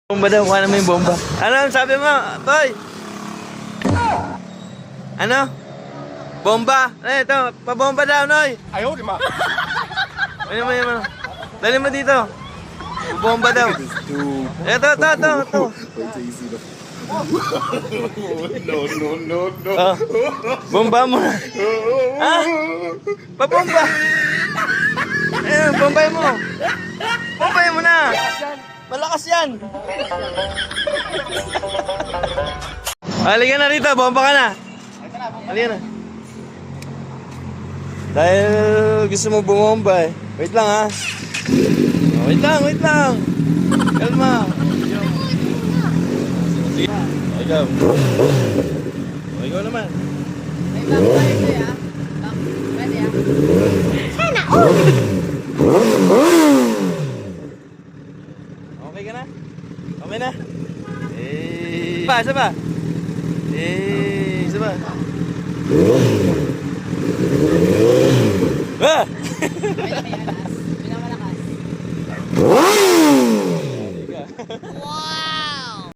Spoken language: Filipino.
Bomba daw, kuha naman yung bomba. Ano ang sabi mo, Toy? Ano? Bomba? Eh, ito, pabomba daw, Noy. Ayaw, di ma. Ano mo yun, dali mo dito. Bomba daw. Ito. No. Oh, bomba mo na. Ha? Pabomba. Eh, bombay mo. Bombay mo na. Malakas yan. Halika na rito, bomba ka na. Halika na. Dahil gusto mo bumomba eh. Wait lang ha. Wait lang. Kalma. Sige. Ikaw. Ikaw naman. May bago tayo sa'yo, ah. Pwede, ah. Sana all! Okay ka na? Okay na? Isa pa. Isa pa. Ah! Pinakamalakas. Wow!